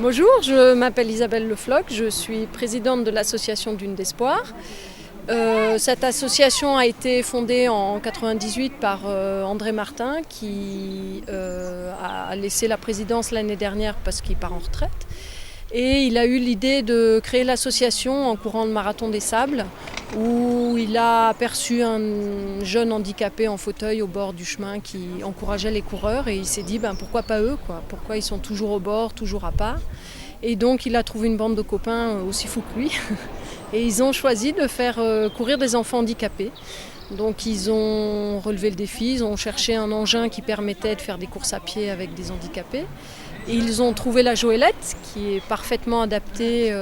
Bonjour, je m'appelle Isabelle Le Floch, je suis présidente de l'association Dune d'Espoir. Cette association a été fondée en 1998 par André Martin qui a laissé la présidence l'année dernière parce qu'il part en retraite. Et il a eu l'idée de créer l'association en courant le marathon des Sables où il a aperçu un jeune handicapé en fauteuil au bord du chemin qui encourageait les coureurs et il s'est dit pourquoi pas eux, quoi, pourquoi ils sont toujours au bord, toujours à part. Et donc il a trouvé une bande de copains aussi fous que lui et ils ont choisi de faire courir des enfants handicapés. Donc ils ont relevé le défi, ils ont cherché un engin qui permettait de faire des courses à pied avec des handicapés. Et ils ont trouvé la Joëlette qui est parfaitement adaptée,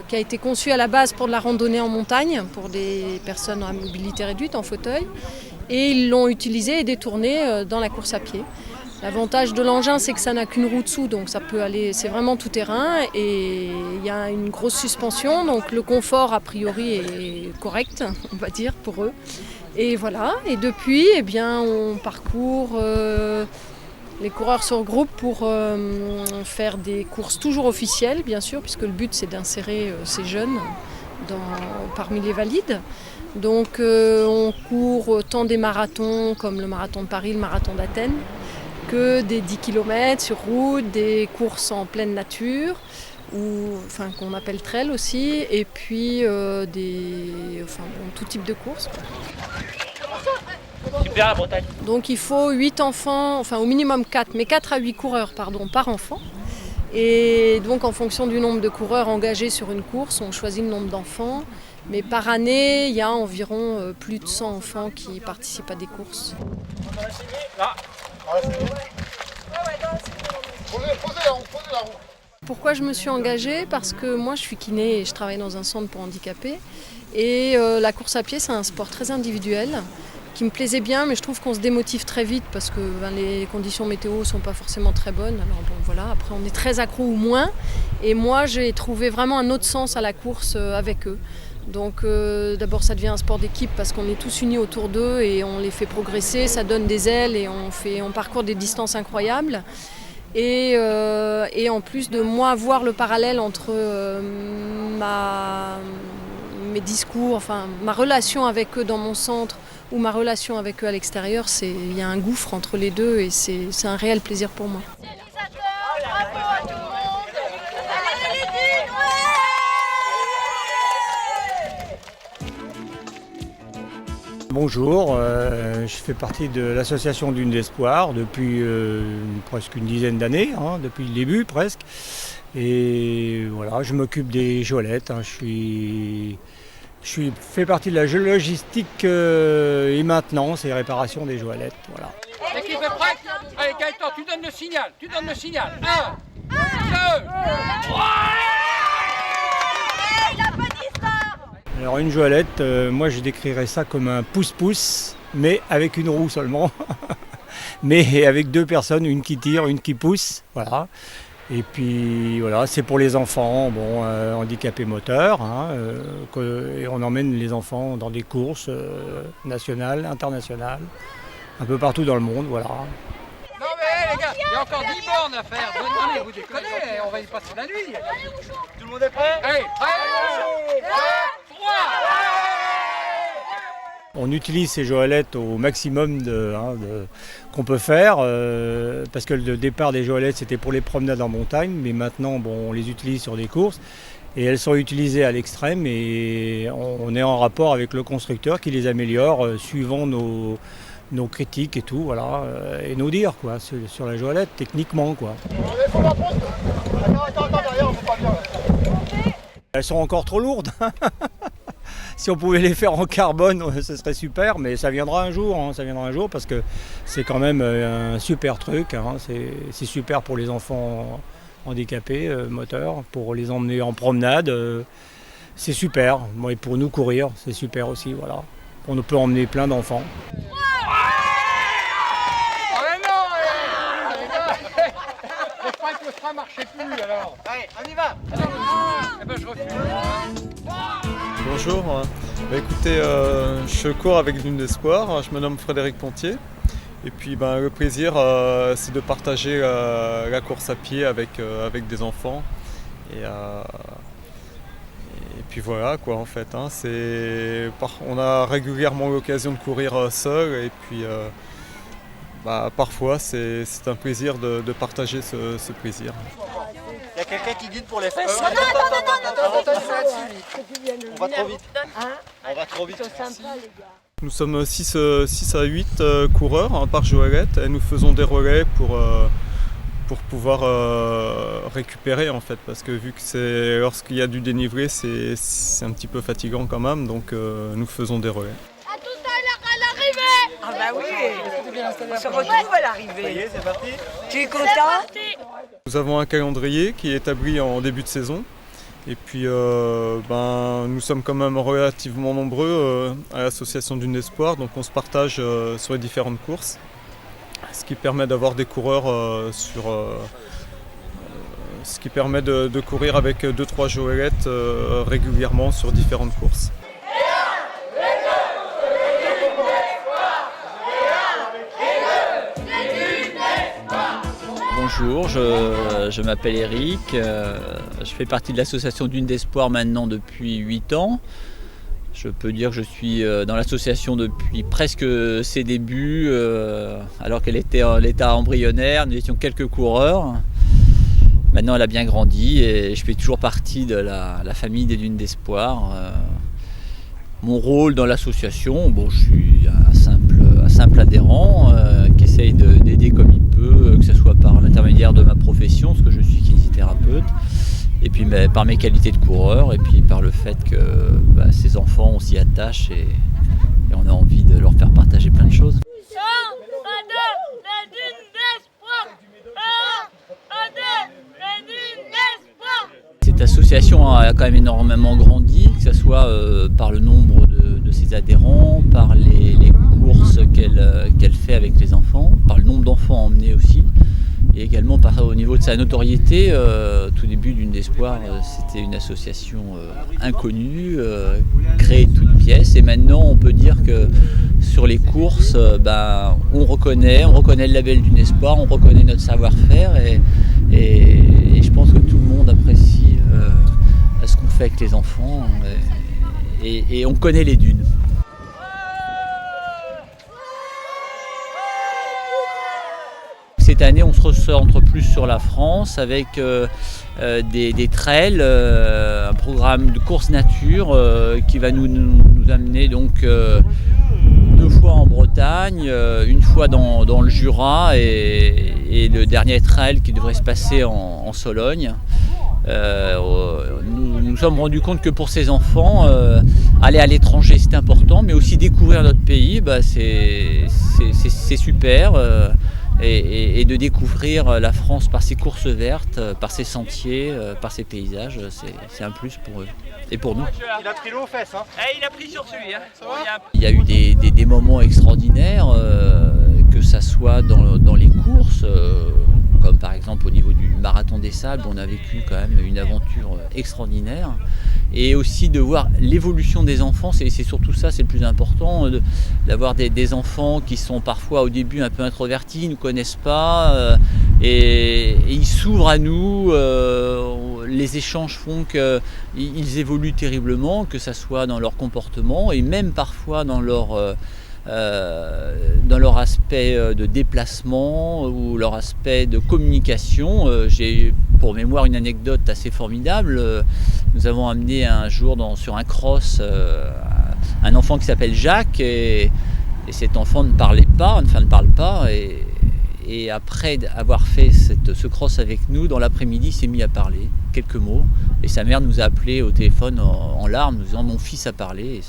qui a été conçue à la base pour de la randonnée en montagne, pour des personnes à mobilité réduite en fauteuil. Et ils l'ont utilisée et détournée dans la course à pied. L'avantage de l'engin, c'est que ça n'a qu'une roue dessous, donc ça peut aller, c'est vraiment tout terrain et il y a une grosse suspension, donc le confort a priori est correct, on va dire, pour eux. Et voilà, et depuis, on parcourt, les coureurs se regroupent pour faire des courses toujours officielles, bien sûr, puisque le but c'est d'insérer ces jeunes parmi les valides. Donc on court autant des marathons comme le marathon de Paris, le marathon d'Athènes, que des 10 km sur route, des courses en pleine nature, qu'on appelle trail aussi, et puis tout type de courses. Super la Bretagne. Donc il faut 8 enfants, au minimum 4, mais 4 à 8 coureurs par enfant. Et donc en fonction du nombre de coureurs engagés sur une course, on choisit le nombre d'enfants. Mais par année, il y a environ plus de 100 enfants qui participent à des courses. Pourquoi je me suis engagée ? Parce que moi je suis kiné et je travaille dans un centre pour handicapés. Et la course à pied c'est un sport très individuel qui me plaisait bien, mais je trouve qu'on se démotive très vite parce que les conditions météo ne sont pas forcément très bonnes. Alors après on est très accro ou moins. Et moi j'ai trouvé vraiment un autre sens à la course avec eux. Donc d'abord ça devient un sport d'équipe parce qu'on est tous unis autour d'eux et on les fait progresser, ça donne des ailes et on parcourt des distances incroyables. Et en plus de moi voir le parallèle entre mes discours, ma relation avec eux dans mon centre ou ma relation avec eux à l'extérieur, il y a un gouffre entre les deux et c'est un réel plaisir pour moi. Bonjour, je fais partie de l'association Dune d'Espoir depuis presque une dizaine d'années, depuis le début presque. Et voilà, je m'occupe des Joëlettes, je fais partie de la logistique et maintenance et réparation des Joëlettes. Voilà. L'équipe est prête ? Allez Gaëtan, tu donnes le signal. 1, 2, 3. Alors une Joëlette, moi je décrirais ça comme un pouce-pouce, mais avec une roue seulement. Mais avec 2 personnes, une qui tire, une qui pousse. Voilà. Et puis voilà, c'est pour les enfants handicapés moteurs. Et on emmène les enfants dans des courses nationales, internationales, un peu partout dans le monde. Voilà. Non mais les gars, il y a encore 10 bornes à faire. Non mais vous déconnez, on va y passer la nuit. Tout le monde est prêt ? Allez, 3. On utilise ces Joëlettes au maximum qu'on peut faire, parce que le départ des Joëlettes c'était pour les promenades en montagne, mais maintenant on les utilise sur des courses et elles sont utilisées à l'extrême et on est en rapport avec le constructeur qui les améliore suivant nos critiques et tout, voilà, et nos dires quoi, sur la Joëlette techniquement quoi. Elles sont encore trop lourdes. Si on pouvait les faire en carbone, ce serait super, mais ça viendra un jour, parce que c'est quand même un super truc. C'est super pour les enfants handicapés moteurs, pour les emmener en promenade, c'est super. Et pour nous courir, c'est super aussi, voilà. On peut emmener plein d'enfants. Le frein marchait plus alors. Allez, on y va. Je refuse. Bonjour, écoutez, je cours avec Dune d'Espoir, je me nomme Frédéric Pontier Et puis le plaisir, c'est de partager la course à pied avec des enfants. Et puis voilà quoi en fait. On a régulièrement l'occasion de courir seul et puis parfois c'est un plaisir de partager ce plaisir. Il y a quelqu'un qui guide pour les fesses. Non, On va trop vite. On va trop vite. Nous sommes 6 à 8 coureurs par joëlette et nous faisons des relais pour pouvoir récupérer en fait, parce que vu que lorsqu'il y a du dénivelé c'est un petit peu fatigant quand même, donc nous faisons des relais. À tout à l'heure à l'arrivée. Ah bah oui, on se retrouve à l'arrivée. Ça y est, c'est parti. Tu es content? Nous avons un calendrier qui est établi en début de saison. Et puis nous sommes quand même relativement nombreux à l'association Dune d'Espoir, donc on se partage sur les différentes courses, ce qui permet d'avoir des coureurs ce qui permet de courir avec 2-3 joëlettes régulièrement sur différentes courses. Bonjour, je m'appelle Eric, je fais partie de l'association Dune d'Espoir maintenant depuis 8 ans. Je peux dire que je suis dans l'association depuis presque ses débuts, alors qu'elle était en l'état embryonnaire, nous étions quelques coureurs. Maintenant elle a bien grandi et je fais toujours partie de la famille des Dunes d'Espoir. Mon rôle dans l'association, je suis un simple adhérent qui essaye d'aider comme il peut, que ce soit par l'intermédiaire de ma profession, parce que je suis kinésithérapeute, et puis par mes qualités de coureur, et puis par le fait que ces enfants, on s'y attache et on a envie de leur faire partager plein de choses. Cette association a quand même énormément grandi, que ce soit par le nombre de ses adhérents, par les courses qu'elle fait avec les enfants, par le nombre d'enfants emmenés aussi, et également au niveau de sa notoriété. Tout début Dune d'Espoir, c'était une association inconnue, créée de toutes pièces, et maintenant on peut dire que sur les courses, on reconnaît le label Dune d'Espoir, on reconnaît notre savoir-faire, et je pense que tout le monde apprécie ce qu'on fait avec les enfants, et on connaît les dunes. Cette année, on se recentre plus sur la France avec des trails, un programme de course nature qui va nous amener donc 2 fois en Bretagne, 1 fois dans le Jura et le dernier trail qui devrait se passer en Sologne. Nous nous sommes rendus compte que pour ces enfants, aller à l'étranger c'est important, mais aussi découvrir notre pays, c'est super. Et de découvrir la France par ses courses vertes, par ses sentiers, par ses paysages, c'est un plus pour eux et pour nous. Il a pris l'eau aux fesses. Il a pris sur celui. Il y a eu des moments extraordinaires, que ça soit dans les courses, comme par exemple au niveau du Marathon des Sables, on a vécu quand même une aventure extraordinaire. Et aussi de voir l'évolution des enfants, c'est surtout ça, c'est le plus important, d'avoir des enfants qui sont parfois au début un peu introvertis, ils ne nous connaissent pas, et ils s'ouvrent à nous, les échanges font qu'ils évoluent terriblement, que ce soit dans leur comportement et même parfois dans leur aspect de déplacement ou leur aspect de communication. J'ai pour mémoire une anecdote assez formidable. Nous avons amené un jour sur un cross un enfant qui s'appelle Jacques, et cet enfant ne parle pas, et après avoir fait ce cross avec nous, dans l'après-midi il s'est mis à parler quelques mots, et sa mère nous a appelé au téléphone en larmes nous disant mon fils a parlé, et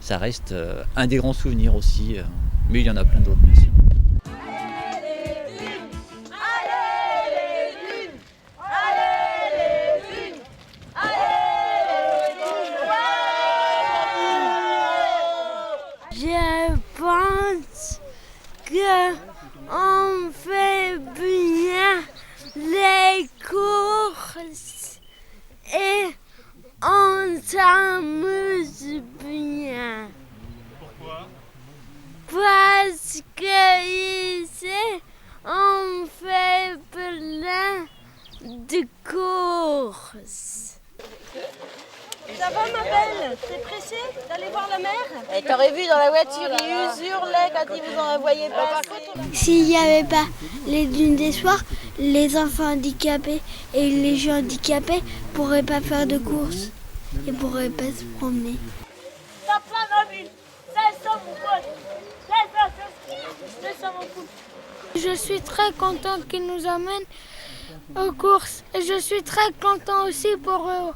ça reste un des grands souvenirs aussi, mais il y en a plein d'autres bien sûr. Je pense qu'on fait bien les courses et on s'amuse bien. Pourquoi? Parce que ici, on fait plein de courses. Ça va ma belle? T'es pressée d'aller voir la mer? Et t'aurais vu dans la voiture, ils hurlaient quand ils vous en voyaient passer. S'il n'y avait pas les dunes d'espoir, les enfants handicapés et les gens handicapés ne pourraient pas faire de courses et ne pourraient pas se promener. T'as plein d'obus. C'est ça mon pote. C'est ça mon pote. Je suis très content qu'ils nous amènent aux courses et je suis très content aussi pour eux.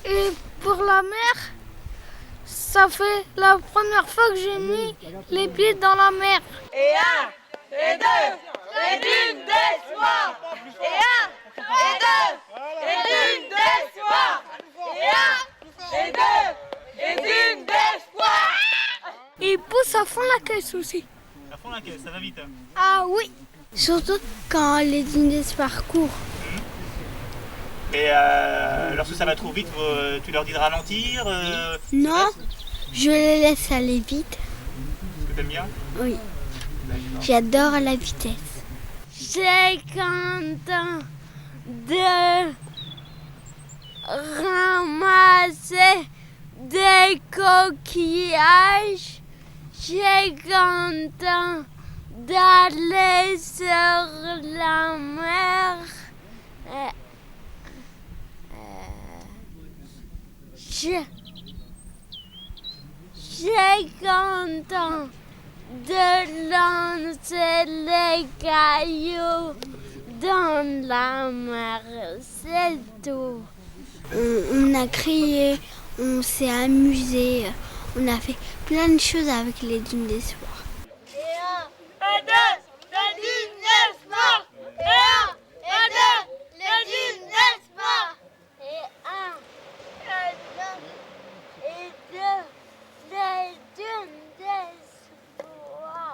Et pour la mer, ça fait la première fois que j'ai mis les pieds dans la mer. Et un, et deux, et d'une d'espoir. Et un, et deux, et d'une d'espoir. Et un, et deux, et d'une d'espoir. Ils poussent à fond la caisse aussi. À fond la caisse, ça va vite. Hein. Ah oui. Surtout quand les dunes d'espoir courent. Et lorsque ça va trop vite, tu leur dis de ralentir Non, je les laisse aller vite. Est-ce que t'aimes bien? Oui. J'adore la vitesse. J'ai content de ramasser des coquillages. J'ai content d'aller sur la mer. J'ai content de lancer les cailloux dans la mer, c'est tout. On a crié, on s'est amusé, on a fait plein de choses avec les dunes d'espoir.